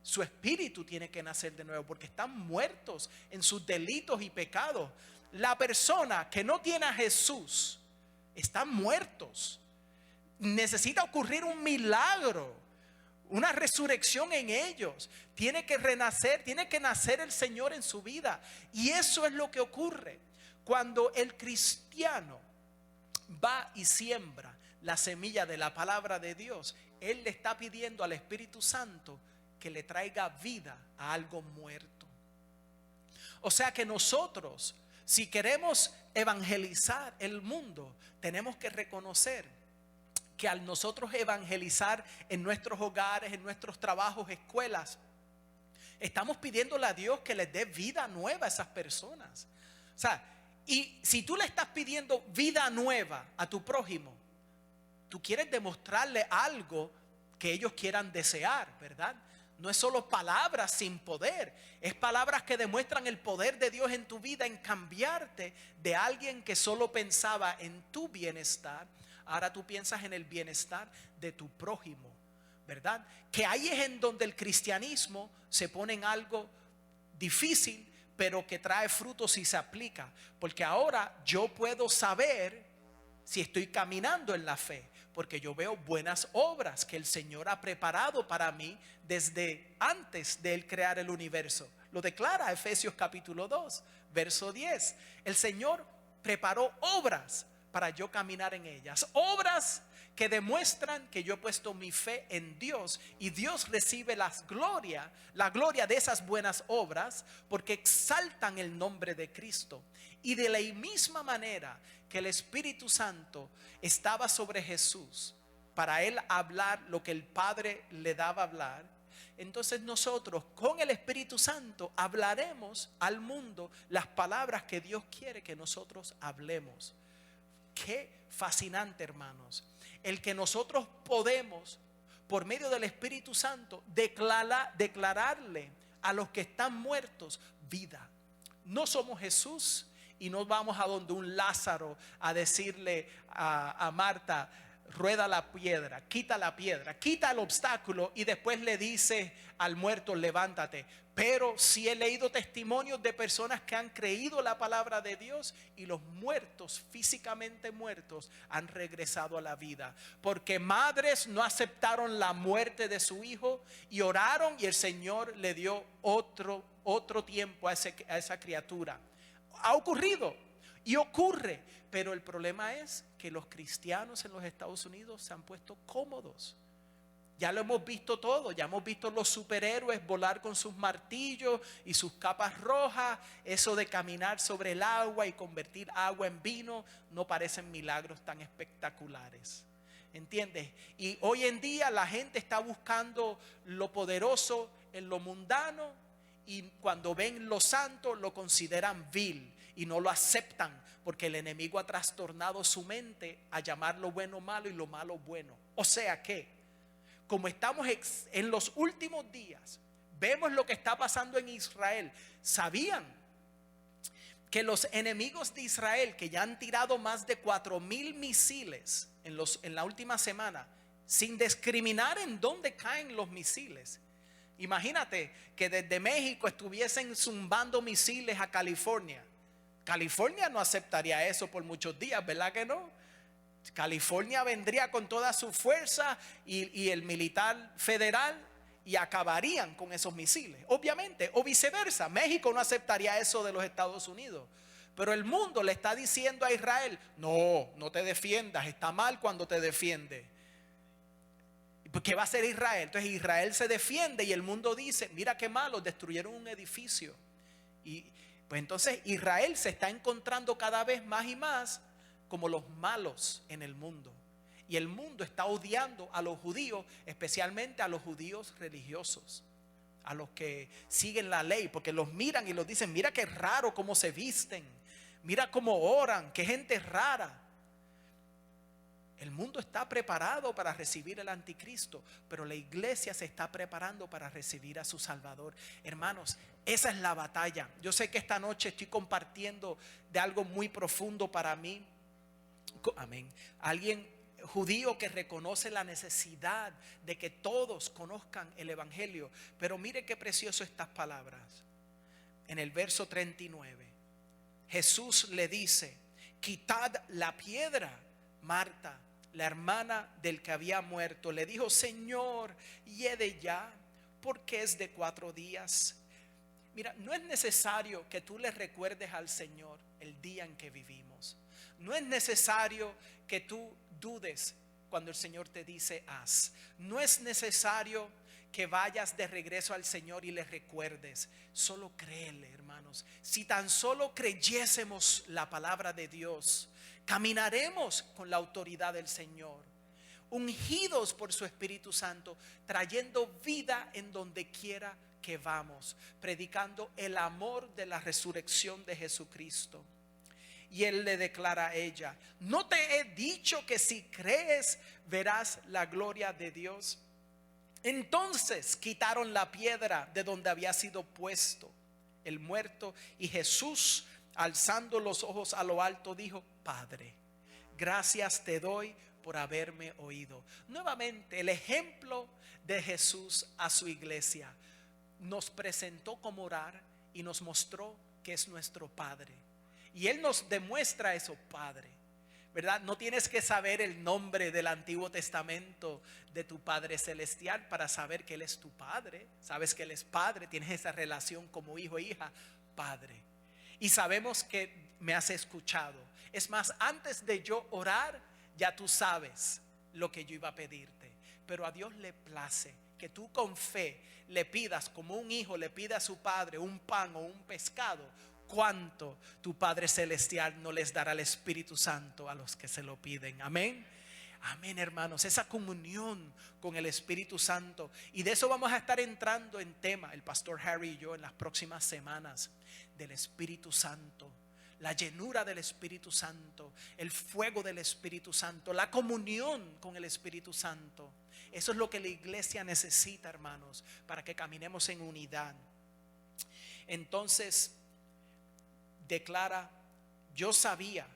su espíritu tiene que nacer de nuevo, porque están muertos en sus delitos y pecados. La persona que no tiene a Jesús, están muertos. Necesita ocurrir un milagro, una resurrección en ellos. Tiene que renacer, tiene que nacer el Señor en su vida. Y eso es lo que ocurre cuando el cristiano va y siembra la semilla de la palabra de Dios. Él le está pidiendo al Espíritu Santo que le traiga vida a algo muerto. O sea que nosotros, si queremos evangelizar el mundo, tenemos que reconocer que al nosotros evangelizar en nuestros hogares, en nuestros trabajos, escuelas, estamos pidiéndole a Dios que les dé vida nueva a esas personas. O sea, y si tú le estás pidiendo vida nueva a tu prójimo, tú quieres demostrarle algo que ellos quieran desear, ¿verdad? No es solo palabras sin poder, es palabras que demuestran el poder de Dios en tu vida, en cambiarte de alguien que solo pensaba en tu bienestar. Ahora tú piensas en el bienestar de tu prójimo, ¿verdad? Que ahí es en donde el cristianismo se pone en algo difícil, pero que trae frutos si se aplica. Porque ahora yo puedo saber si estoy caminando en la fe, porque yo veo buenas obras que el Señor ha preparado para mí desde antes de Él crear el universo. Lo declara Efesios capítulo 2, verso 10. El Señor preparó obras para yo caminar en ellas. Obras que demuestran que yo he puesto mi fe en Dios y Dios recibe la gloria de esas buenas obras porque exaltan el nombre de Cristo. Y de la misma manera que el Espíritu Santo estaba sobre Jesús para Él hablar lo que el Padre le daba a hablar, entonces nosotros con el Espíritu Santo hablaremos al mundo las palabras que Dios quiere que nosotros hablemos. Qué fascinante, hermanos, el que nosotros podemos por medio del Espíritu Santo declararle a los que están muertos vida. No somos Jesús y no vamos a donde un Lázaro a decirle a Marta: rueda la piedra, quita el obstáculo, y después le dice al muerto: levántate. Pero sí he leído testimonios de personas que han creído la palabra de Dios y los muertos, físicamente muertos, han regresado a la vida. Porque madres no aceptaron la muerte de su hijo y oraron, y el Señor le dio otro tiempo a esa criatura. Ha ocurrido y ocurre, pero el problema es que los cristianos en los Estados Unidos se han puesto cómodos. Ya lo hemos visto todo, ya hemos visto los superhéroes volar con sus martillos y sus capas rojas. Eso de caminar sobre el agua y convertir agua en vino no parecen milagros tan espectaculares. ¿Entiendes? Y hoy en día la gente está buscando lo poderoso en lo mundano, y cuando ven lo santo lo consideran vil y no lo aceptan, porque el enemigo ha trastornado su mente a llamar lo bueno malo y lo malo bueno. O sea que, como estamos en los últimos días, vemos lo que está pasando en Israel. ¿Sabían que los enemigos de Israel, que ya han tirado más de 4,000 misiles en la última semana, sin discriminar en dónde caen los misiles? Imagínate que desde México estuviesen zumbando misiles a California. California no aceptaría eso por muchos días, ¿verdad que no? California vendría con toda su fuerza y el militar federal y acabarían con esos misiles, obviamente. O viceversa, México no aceptaría eso de los Estados Unidos. Pero el mundo le está diciendo a Israel: no te defiendas, está mal cuando te defiende. ¿Qué va a hacer Israel? Entonces Israel se defiende y el mundo dice: mira qué malo, destruyeron un edificio. Y pues entonces Israel se está encontrando cada vez más y más como los malos en el mundo. Y el mundo está odiando a los judíos, especialmente a los judíos religiosos, a los que siguen la ley, porque los miran y los dicen: mira qué raro cómo se visten, mira cómo oran, qué gente rara. El mundo está preparado para recibir el anticristo, pero la iglesia se está preparando para recibir a su Salvador. Hermanos, esa es la batalla. Yo sé que esta noche estoy compartiendo de algo muy profundo para mí. Amén. Alguien judío que reconoce la necesidad de que todos conozcan el evangelio. Pero mire qué precioso estas palabras. En el verso 39, Jesús le dice: quitad la piedra. Marta, la hermana del que había muerto, le dijo: Señor, hiede ya, porque es de 4 días. Mira, no es necesario que tú le recuerdes al Señor el día en que vivimos. No es necesario que tú dudes cuando el Señor te dice haz. No es necesario que vayas de regreso al Señor y le recuerdes. Solo créele, hermanos. Si tan solo creyésemos la palabra de Dios, caminaremos con la autoridad del Señor, ungidos por su Espíritu Santo, trayendo vida en donde quiera que vamos, predicando el amor de la resurrección de Jesucristo. Y él le declara a ella: ¿no te he dicho que si crees verás la gloria de Dios? Entonces quitaron la piedra de donde había sido puesto el muerto, y Jesús, alzando los ojos a lo alto, dijo: Padre, gracias te doy por haberme oído. Nuevamente el ejemplo de Jesús a su iglesia. Nos presentó cómo orar y nos mostró que es nuestro Padre. Y Él nos demuestra eso: Padre, ¿verdad? No tienes que saber el nombre del Antiguo Testamento de tu Padre Celestial para saber que Él es tu Padre. Sabes que Él es Padre, tienes esa relación como hijo e hija, Padre. Y sabemos que me has escuchado. Es más, antes de yo orar, ya tú sabes lo que yo iba a pedirte. Pero a Dios le place que tú con fe le pidas, como un hijo le pide a su padre un pan o un pescado. ¿Cuánto tu Padre Celestial no les dará el Espíritu Santo a los que se lo piden? Amén. Amén, hermanos. Esa comunión con el Espíritu Santo. Y de eso vamos a estar entrando en tema, el pastor Harry y yo, en las próximas semanas, del Espíritu Santo. La llenura del Espíritu Santo, el fuego del Espíritu Santo, la comunión con el Espíritu Santo. Eso es lo que la iglesia necesita, hermanos, para que caminemos en unidad. Entonces declara: yo sabía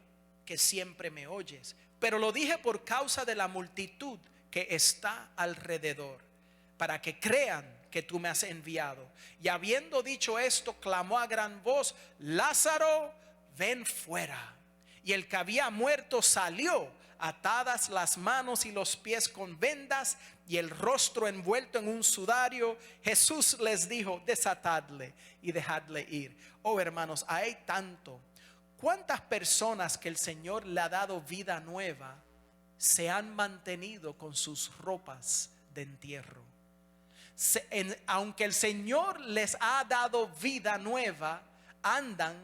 que siempre me oyes, pero lo dije por causa de la multitud que está alrededor, para que crean que tú me has enviado. Y habiendo dicho esto, clamó a gran voz: Lázaro, ven fuera. Y el que había muerto salió, atadas las manos y los pies con vendas y el rostro envuelto en un sudario. Jesús les dijo: desatadle y dejadle ir. Oh, hermanos, hay tanto. ¿Cuántas personas que el Señor le ha dado vida nueva se han mantenido con sus ropas de entierro? Aunque el Señor les ha dado vida nueva, andan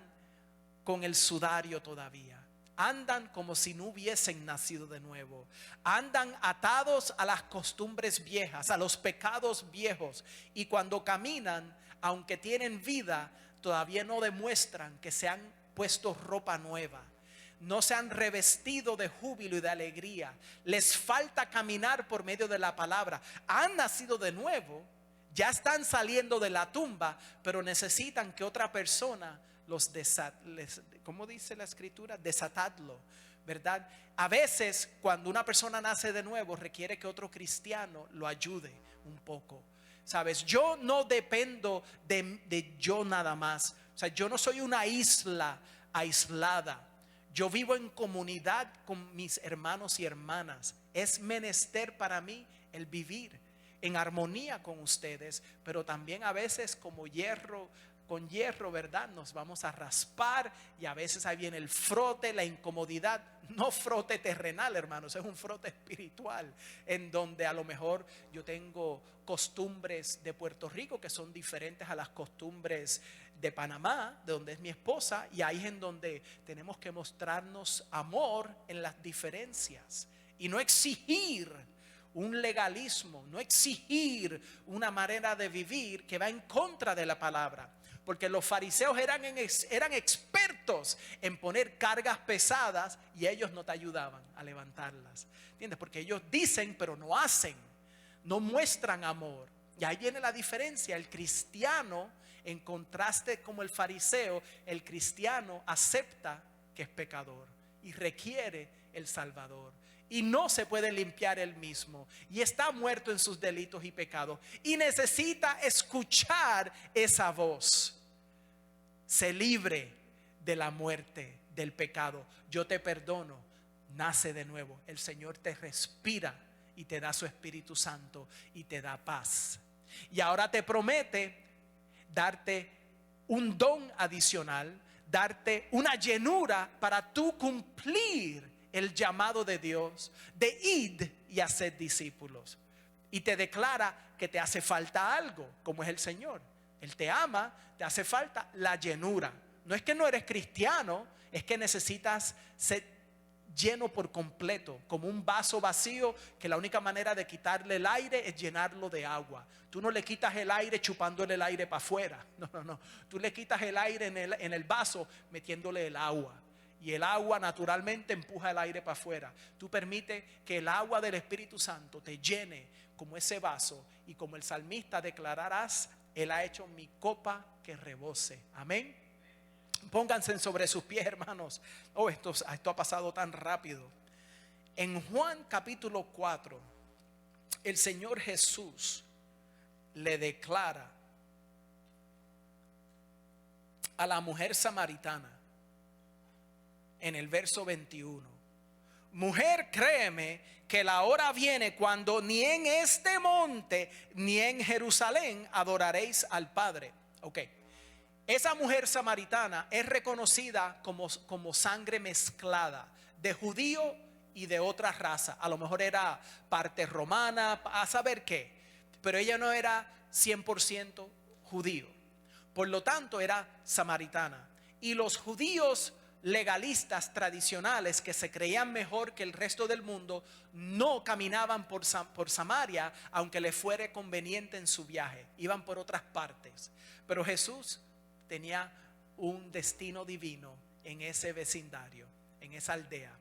con el sudario todavía. Andan como si no hubiesen nacido de nuevo. Andan atados a las costumbres viejas, a los pecados viejos. Y cuando caminan, aunque tienen vida, todavía no demuestran que se han puesto ropa nueva. No se han revestido de júbilo y de alegría. Les falta caminar por medio de la palabra. Han nacido de nuevo, ya están saliendo de la tumba, pero necesitan que otra persona los ¿cómo dice la escritura? Desatadlo, ¿verdad? A veces cuando una persona nace de nuevo requiere que otro cristiano lo ayude un poco. Sabes, yo no dependo de yo nada más. O sea, yo no soy una isla aislada. Yo vivo en comunidad con mis hermanos y hermanas. Es menester para mí el vivir en armonía con ustedes, pero también a veces como hierro con hierro, ¿verdad? Nos vamos a raspar y a veces ahí viene el frote, la incomodidad. No frote terrenal, hermanos, es un frote espiritual, en donde a lo mejor yo tengo costumbres de Puerto Rico que son diferentes a las costumbres de Panamá, de donde es mi esposa, y ahí es en donde tenemos que mostrarnos amor en las diferencias y no exigir un legalismo, no exigir una manera de vivir que va en contra de la palabra. Porque los fariseos eran expertos en poner cargas pesadas y ellos no te ayudaban a levantarlas. ¿Entiendes? Porque ellos dicen pero no hacen, no muestran amor. Y ahí viene la diferencia. El cristiano, en contraste como el fariseo, el cristiano acepta que es pecador y requiere el Salvador. Y no se puede limpiar él mismo. Y está muerto en sus delitos y pecados. Y necesita escuchar esa voz. Se libre de la muerte, del pecado. Yo te perdono. Nace de nuevo. El Señor te respira y te da su Espíritu Santo y te da paz. Y ahora te promete darte un don adicional, darte una llenura para tú cumplir el llamado de Dios de id y hacer discípulos. Y te declara que te hace falta algo, como es el Señor. Él te ama, te hace falta la llenura. No es que no eres cristiano, es que necesitas ser lleno por completo, como un vaso vacío que la única manera de quitarle el aire es llenarlo de agua. Tú no le quitas el aire chupándole el aire para afuera. No. Tú le quitas el aire en el vaso metiéndole el agua. Y el agua naturalmente empuja el aire para afuera. Tú permite que el agua del Espíritu Santo te llene como ese vaso. Y como el salmista declararás: Él ha hecho mi copa que rebose. Amén. Pónganse sobre sus pies, hermanos. Oh, esto ha pasado tan rápido. En Juan capítulo 4, el Señor Jesús le declara a la mujer samaritana, en el verso 21, mujer, créeme que la hora viene cuando ni en este monte ni en Jerusalén adoraréis al Padre. Ok. Esa mujer samaritana es reconocida como sangre mezclada de judío y de otra raza. A lo mejor era parte romana, a saber qué. Pero ella no era 100% judío. Por lo tanto, era samaritana. Y los judíos legalistas tradicionales que se creían mejor que el resto del mundo no caminaban por Samaria, aunque les fuera conveniente en su viaje. Iban por otras partes. Pero Jesús tenía un destino divino en ese vecindario, en esa aldea.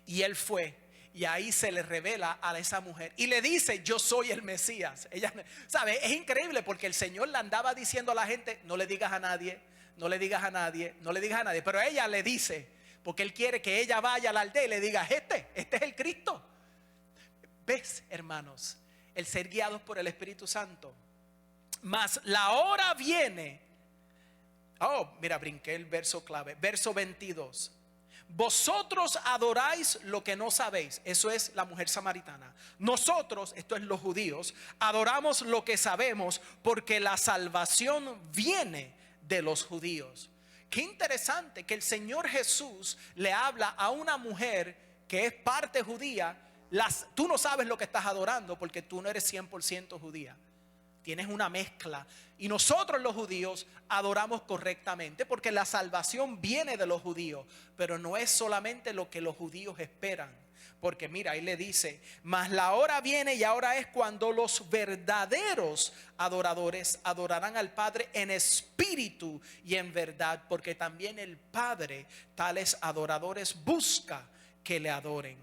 Y él fue, y ahí se le revela a esa mujer y le dice: yo soy el Mesías. Ella, ¿sabe? Es increíble porque el Señor le andaba diciendo a la gente: no le digas a nadie, no le digas a nadie, no le digas a nadie. Pero ella le dice, porque él quiere que ella vaya a la aldea y le diga: este es el Cristo. ¿Ves, hermanos? El ser guiados por el Espíritu Santo. Mas la hora viene. Oh, mira, brinqué el verso clave. Verso 22. Vosotros adoráis lo que no sabéis. Eso es la mujer samaritana. Nosotros, esto es los judíos, adoramos lo que sabemos, porque la salvación viene de los judíos. Qué interesante que el Señor Jesús le habla a una mujer que es parte judía. Tú no sabes lo que estás adorando porque tú no eres 100% judía. Tienes una mezcla. Y nosotros los judíos adoramos correctamente porque la salvación viene de los judíos. Pero no es solamente lo que los judíos esperan. Porque mira, ahí le dice: mas la hora viene y ahora es cuando los verdaderos adoradores adorarán al Padre en espíritu y en verdad. Porque también el Padre tales adoradores busca que le adoren.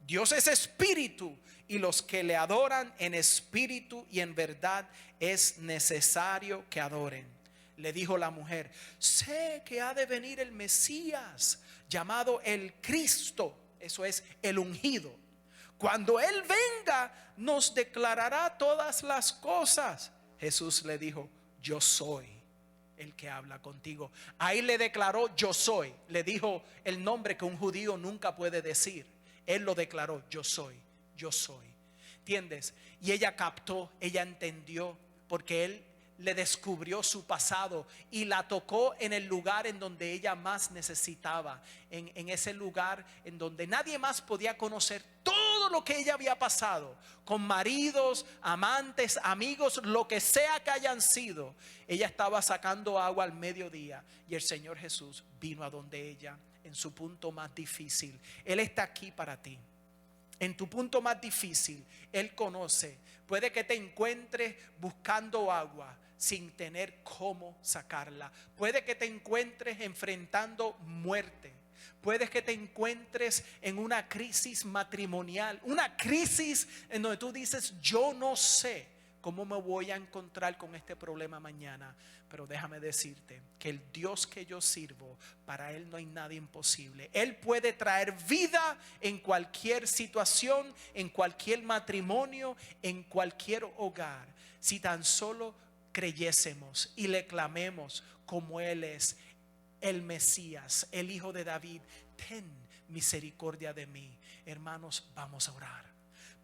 Dios es espíritu, y los que le adoran en espíritu y en verdad es necesario que adoren. Le dijo la mujer: sé que ha de venir el Mesías, llamado el Cristo. Eso es el ungido. Cuando Él venga, nos declarará todas las cosas. Jesús le dijo: yo soy el que habla contigo. Ahí le declaró: yo soy. Le dijo el nombre que un judío nunca puede decir. Él lo declaró: yo soy, yo soy. ¿Entiendes? Y ella captó, ella entendió, porque Él le descubrió su pasado y la tocó en el lugar en donde ella más necesitaba, en ese lugar en donde nadie más podía conocer todo lo que ella había pasado, con maridos, amantes, amigos, lo que sea que hayan sido. Ella estaba sacando agua al mediodía y el Señor Jesús vino a donde ella en su punto más difícil. Él está aquí para ti. En tu punto más difícil, Él conoce. Puede que te encuentres buscando agua sin tener cómo sacarla. Puede que te encuentres enfrentando muerte. Puede que te encuentres en una crisis matrimonial, una crisis en donde tú dices: yo no sé cómo me voy a encontrar con este problema mañana. Pero déjame decirte que el Dios que yo sirvo, para Él no hay nada imposible. Él puede traer vida en cualquier situación, en cualquier matrimonio, en cualquier hogar. Si tan solo creyésemos y le clamemos como Él es el Mesías, el Hijo de David: ten misericordia de mí. Hermanos, vamos a orar.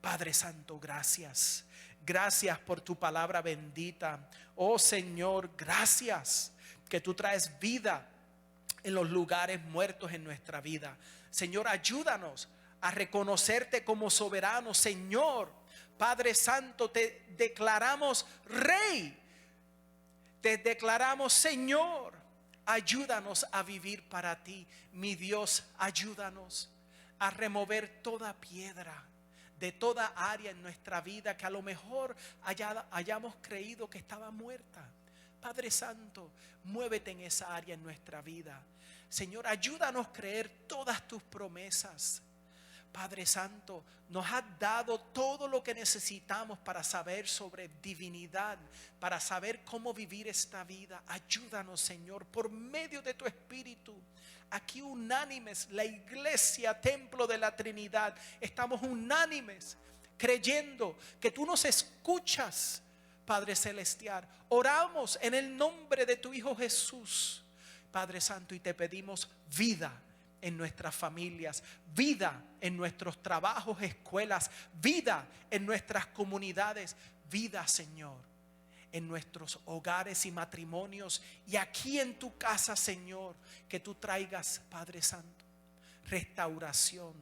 Padre Santo, gracias. Gracias por tu palabra bendita. Oh Señor, gracias que tú traes vida en los lugares muertos en nuestra vida. Señor, ayúdanos a reconocerte como soberano. Señor, Padre Santo, te declaramos Rey. Te declaramos Señor. Ayúdanos a vivir para ti. Mi Dios, ayúdanos a remover toda piedra de toda área en nuestra vida que a lo mejor hayamos creído que estaba muerta. Padre Santo, muévete en esa área en nuestra vida. Señor, ayúdanos a creer todas tus promesas. Padre Santo, nos has dado todo lo que necesitamos para saber sobre divinidad, para saber cómo vivir esta vida. Ayúdanos, Señor, por medio de tu Espíritu. Aquí unánimes, la iglesia, templo de la Trinidad, estamos unánimes creyendo que tú nos escuchas, Padre Celestial. Oramos en el nombre de tu Hijo Jesús, Padre Santo, y te pedimos vida, en nuestras familias, vida en nuestros trabajos, escuelas, vida en nuestras comunidades, vida, Señor, en nuestros hogares y matrimonios, y aquí en tu casa, Señor, que tú traigas, Padre Santo, restauración,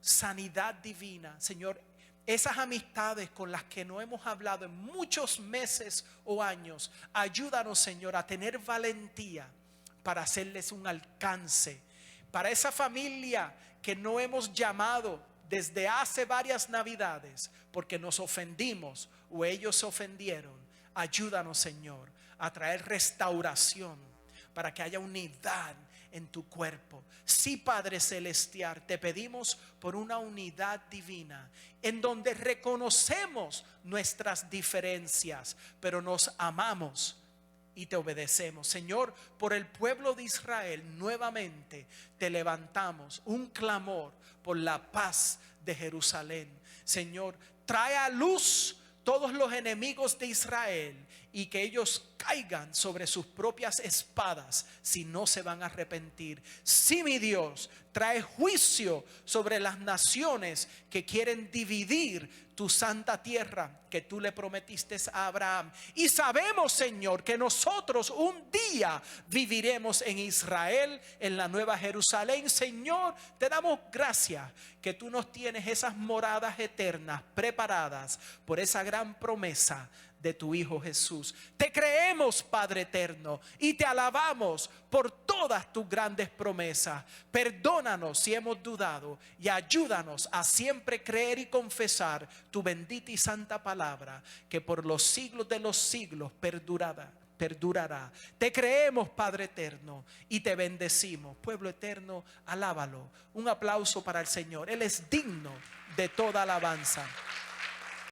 sanidad divina, Señor. Esas amistades con las que no hemos hablado en muchos meses o años, ayúdanos, Señor, a tener valentía para hacerles un alcance. Para esa familia que no hemos llamado desde hace varias navidades porque nos ofendimos o ellos se ofendieron, ayúdanos, Señor, a traer restauración para que haya unidad en tu cuerpo. Sí, Padre Celestial, te pedimos por una unidad divina en donde reconocemos nuestras diferencias, pero nos amamos y te obedecemos. Señor, por el pueblo de Israel nuevamente te levantamos un clamor por la paz de Jerusalén. Señor, trae a luz todos los enemigos de Israel y que ellos caigan sobre sus propias espadas si no se van a arrepentir. Sí, mi Dios, trae juicio sobre las naciones que quieren dividir tu santa tierra que tú le prometiste a Abraham. Y sabemos, Señor, que nosotros un día viviremos en Israel, en la Nueva Jerusalén. Señor, te damos gracias que tú nos tienes esas moradas eternas preparadas por esa gran promesa de tu Hijo Jesús. Te creemos, Padre eterno, y te alabamos por todas tus grandes promesas. Perdónanos si hemos dudado y ayúdanos a siempre creer y confesar tu bendita y santa palabra, que por los siglos de los siglos perdurará. Te creemos, Padre eterno, y te bendecimos. Pueblo eterno, alábalo. Un aplauso para el Señor. Él es digno de toda alabanza.